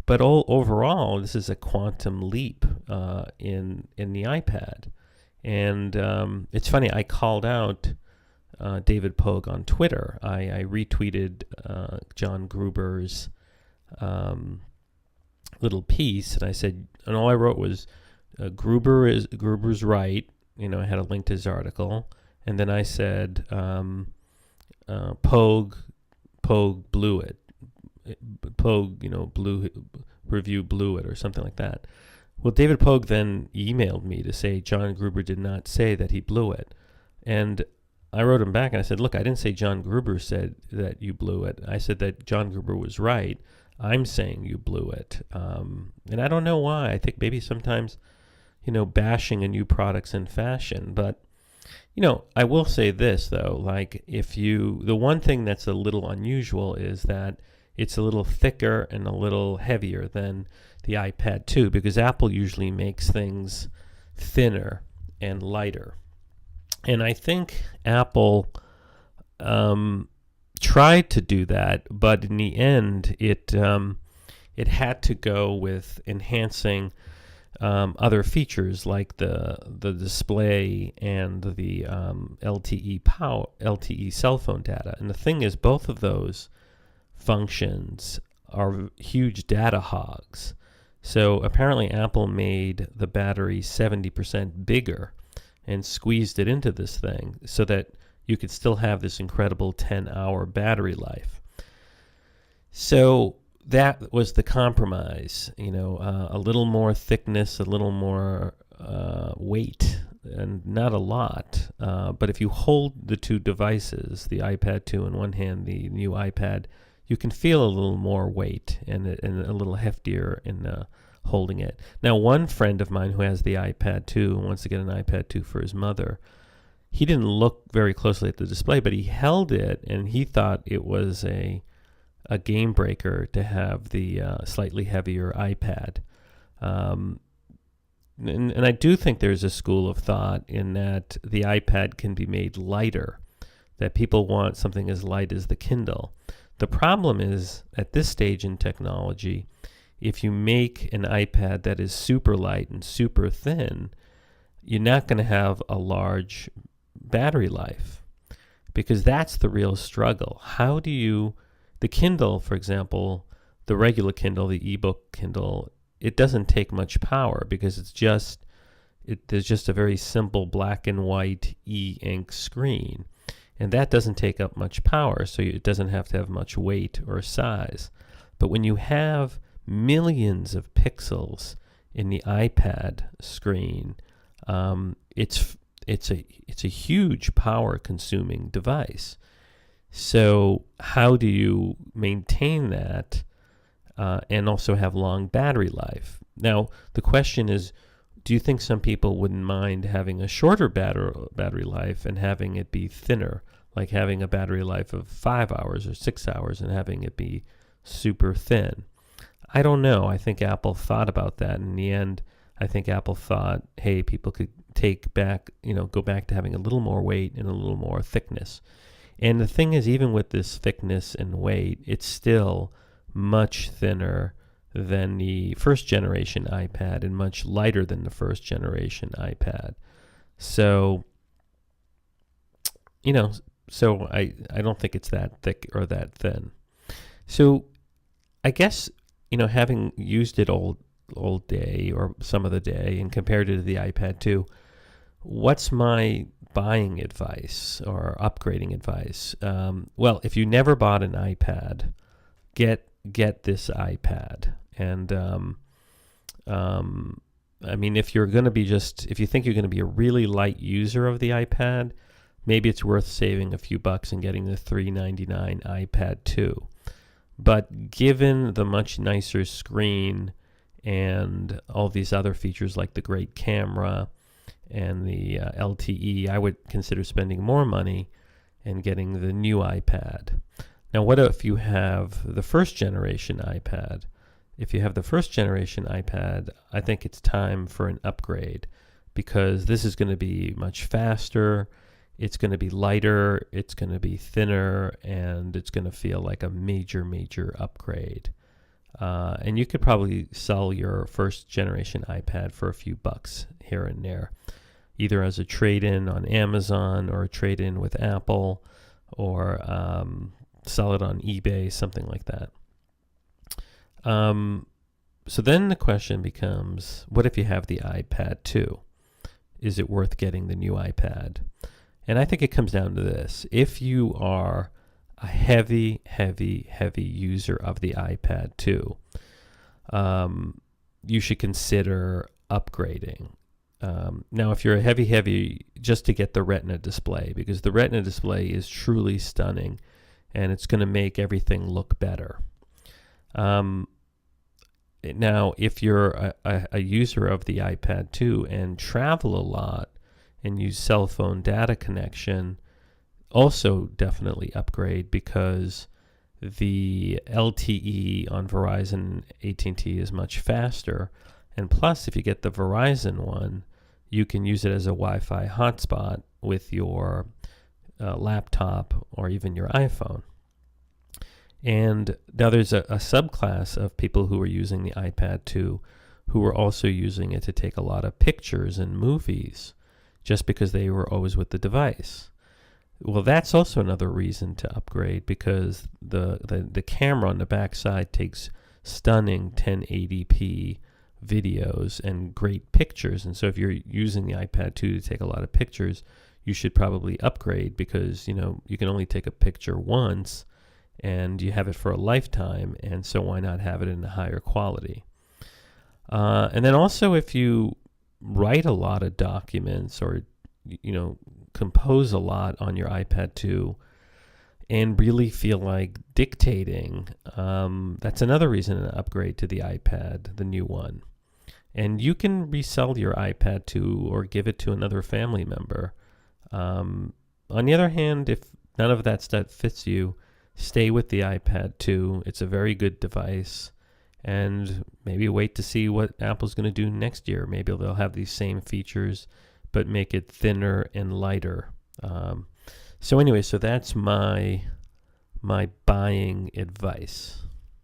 But overall, this is a quantum leap in the iPad. And it's funny, I called out David Pogue on Twitter. I retweeted John Gruber's little piece, and I said, and all I wrote was, Gruber's right. I had a link to his article, and then I said, Pogue blew it. Pogue, blew it, or something like that. Well, David Pogue then emailed me to say John Gruber did not say that he blew it. And I wrote him back and I said, look, I didn't say John Gruber said that you blew it. I said that John Gruber was right. I'm saying you blew it. And I don't know why. I think maybe sometimes, bashing a new product's in fashion. But, I will say this, though. Like, the one thing that's a little unusual is that it's a little thicker and a little heavier than the iPad 2, because Apple usually makes things thinner and lighter. And I think Apple tried to do that, but in the end, it had to go with enhancing other features like the display and the LTE cell phone data. And the thing is, both of those functions are huge data hogs. So apparently Apple made the battery 70% bigger and squeezed it into this thing so that you could still have this incredible 10-hour battery life. So that was the compromise, a little more thickness, a little more weight, and not a lot. But if you hold the two devices, the iPad 2 in one hand, the new iPad, you can feel a little more weight and a little heftier in holding it. Now, one friend of mine who has the iPad 2 and wants to get an iPad 2 for his mother, he didn't look very closely at the display, but he held it and he thought it was a game breaker to have the slightly heavier iPad. And I do think there's a school of thought in that the iPad can be made lighter, that people want something as light as the Kindle. The problem is, at this stage in technology, if you make an iPad that is super light and super thin, you're not going to have a large battery life, because that's the real struggle. How do you... The Kindle, for example, the regular Kindle, the ebook Kindle, it doesn't take much power because there's just a very simple black and white e-ink screen. And that doesn't take up much power, so it doesn't have to have much weight or size. But when you have millions of pixels in the iPad screen, it's a huge power-consuming device. So how do you maintain that and also have long battery life? Now, the question is, do you think some people wouldn't mind having a shorter battery life and having it be thinner, like having a battery life of 5 hours or 6 hours and having it be super thin? I don't know. I think Apple thought about that. In the end, I think Apple thought, hey, people could go back to having a little more weight and a little more thickness. And the thing is, even with this thickness and weight, it's still much thinner than the first generation iPad and much lighter than the first generation iPad. So, I don't think it's that thick or that thin. So I guess, having used it all day or some of the day and compared it to the iPad 2, what's my buying advice or upgrading advice? Well, if you never bought an iPad, get this iPad. And if you think you're going to be a really light user of the iPad, maybe it's worth saving a few bucks and getting the $399 iPad 2. But given the much nicer screen and all these other features like the great camera and the LTE, I would consider spending more money and getting the new iPad. Now, what if you have the first generation iPad? If you have the first generation iPad, I think it's time for an upgrade, because this is going to be much faster. It's going to be lighter, it's going to be thinner, and it's going to feel like a major, major upgrade. And you could probably sell your first generation iPad for a few bucks here and there, either as a trade-in on Amazon or a trade-in with Apple, or sell it on eBay, something like that. So then the question becomes, what if you have the iPad 2? Is it worth getting the new iPad? And I think it comes down to this. If you are a heavy, heavy, heavy user of the iPad 2, you should consider upgrading. Now, if you're a heavy, just to get the Retina display, because the Retina display is truly stunning, and it's going to make everything look better. Now, if you're a user of the iPad 2 and travel a lot and use cell phone data connection, also definitely upgrade, because the LTE on Verizon AT&T is much faster. And plus, if you get the Verizon one, you can use it as a Wi-Fi hotspot with your laptop or even your iPhone. And now there's a subclass of people who are using the iPad 2 who are also using it to take a lot of pictures and movies just because they were always with the device. Well, that's also another reason to upgrade, because the camera on the back side takes stunning 1080p videos and great pictures. And so if you're using the iPad 2 to take a lot of pictures, you should probably upgrade, because you can only take a picture once and you have it for a lifetime, and so why not have it in a higher quality? And then also, if you write a lot of documents or compose a lot on your iPad 2 and really feel like dictating, that's another reason to upgrade to the iPad, the new one. And you can resell your iPad 2 or give it to another family member. On the other hand, if none of that stuff fits you, stay with the iPad 2. It's a very good device. And maybe wait to see what Apple's going to do next year. Maybe they'll have these same features, but make it thinner and lighter. So that's my buying advice.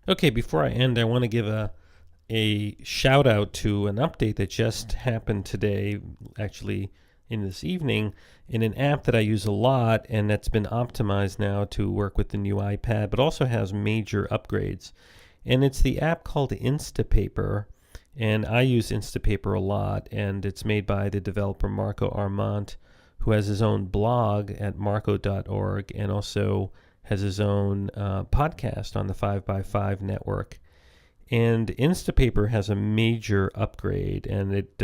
Okay, before I end, I want to give a shout out to an update that just happened today, actually in this evening, in an app that I use a lot and that's been optimized now to work with the new iPad, but also has major upgrades. And it's the app called Instapaper, and I use Instapaper a lot, and it's made by the developer Marco Arment, who has his own blog at marco.org and also has his own podcast on the 5x5 network. And Instapaper has a major upgrade, and it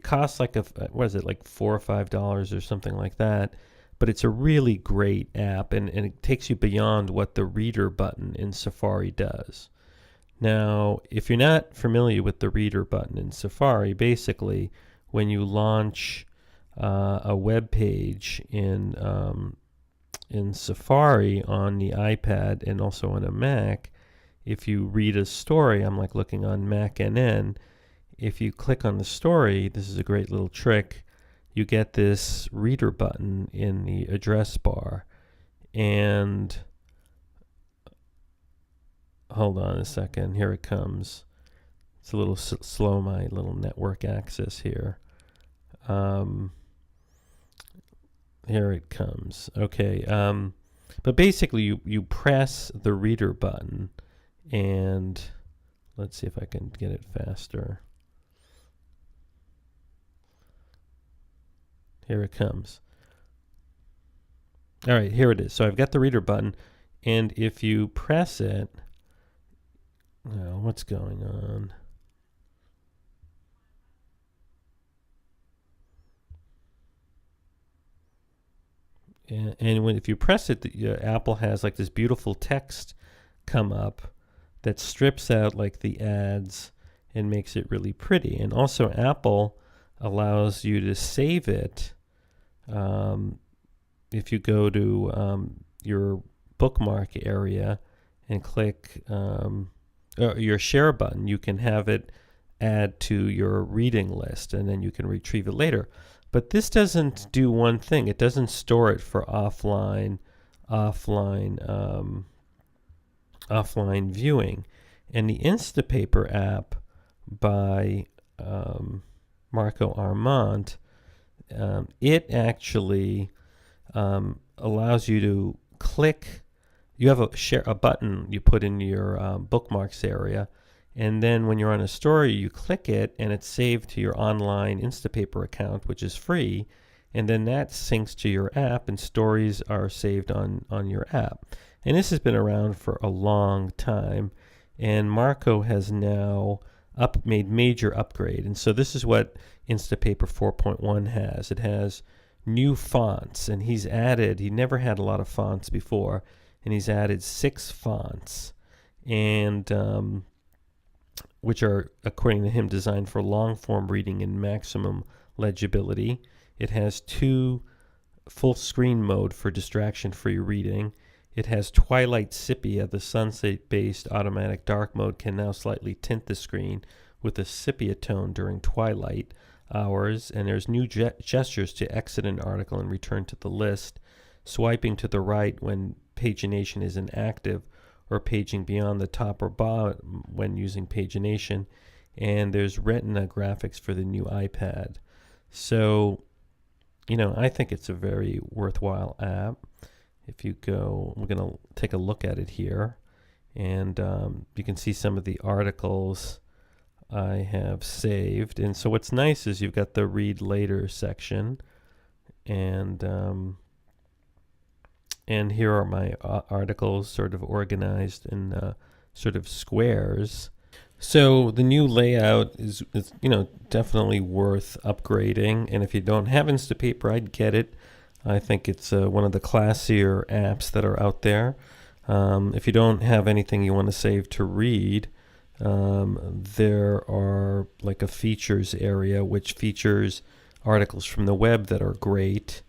costs like $4 or $5 or something like that, but it's a really great app, and it takes you beyond what the reader button in Safari does. Now, if you're not familiar with the reader button in Safari, basically when you launch a web page in Safari on the iPad and also on a Mac, if you read a story, I'm like looking on MacNN, if you click on the story, this is a great little trick, you get this reader button in the address bar. And hold on a second, here it comes. It's a little slow, my little network access here. Here it comes. Okay, but basically you press the reader button, and let's see if I can get it faster. Here it comes. All right, here it is. So I've got the reader button, and if you press it, now what's going on? And if you press it, Apple has like this beautiful text come up that strips out like the ads and makes it really pretty. And also Apple allows you to save it. If you go to your bookmark area and click your share button, you can have it add to your reading list, and then you can retrieve it later. But this doesn't do one thing. It doesn't store it for offline viewing. And the Instapaper app by Marco Arment, it actually allows you to click. You have a button you put in your bookmarks area, and then when you're on a story, you click it, and it's saved to your online Instapaper account, which is free, and then that syncs to your app, and stories are saved on your app. And this has been around for a long time, and Marco has now made major upgrade. And so this is what Instapaper 4.1 has. It has new fonts, and he never had a lot of fonts before, and he's added 6 fonts, and which are, according to him, designed for long-form reading and maximum legibility. It has 2 full-screen mode for distraction-free reading. It has Twilight Sepia. The sunset-based automatic dark mode can now slightly tint the screen with a sepia tone during twilight hours, and there's new gestures to exit an article and return to the list, swiping to the right when pagination is inactive, or paging beyond the top or bottom when using pagination, and there's retina graphics for the new iPad. So, I think it's a very worthwhile app. If you go, we're going to take a look at it here, and you can see some of the articles I have saved. And so what's nice is you've got the read later section, and here are my articles sort of organized in sort of squares. So the new layout is definitely worth upgrading. And if you don't have Instapaper, I'd get it. I think it's one of the classier apps that are out there. If you don't have anything you want to save to read, there are like a features area which features articles from the web that are great.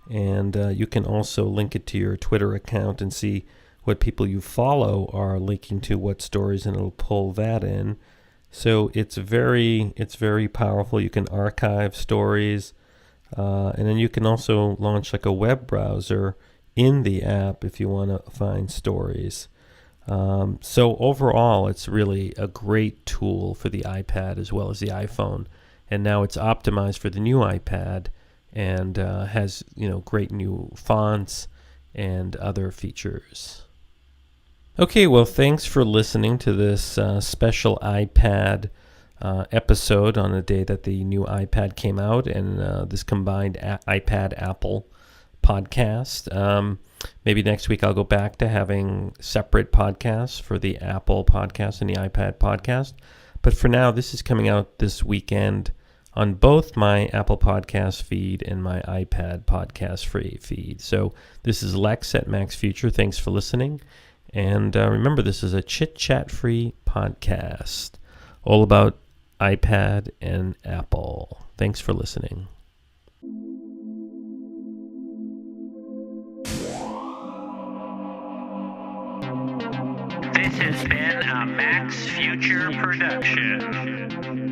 And you can also link it to your Twitter account and see what people you follow are linking to, what stories, and it'll pull that in. So it's very powerful. You can archive stories, and then you can also launch like a web browser in the app if you want to find stories. So overall, it's really a great tool for the iPad as well as the iPhone. And now it's optimized for the new iPad, and has great new fonts and other features. Okay, well, thanks for listening to this special iPad episode on the day that the new iPad came out, and this combined iPad Apple podcast. Maybe next week I'll go back to having separate podcasts for the Apple podcast and the iPad podcast. But for now, this is coming out this weekend on both my Apple Podcast feed and my iPad Podcast feed. So this is Lex at Max Future. Thanks for listening. And remember, this is a chit-chat-free podcast all about iPad and Apple. Thanks for listening. This has been a Max Future production.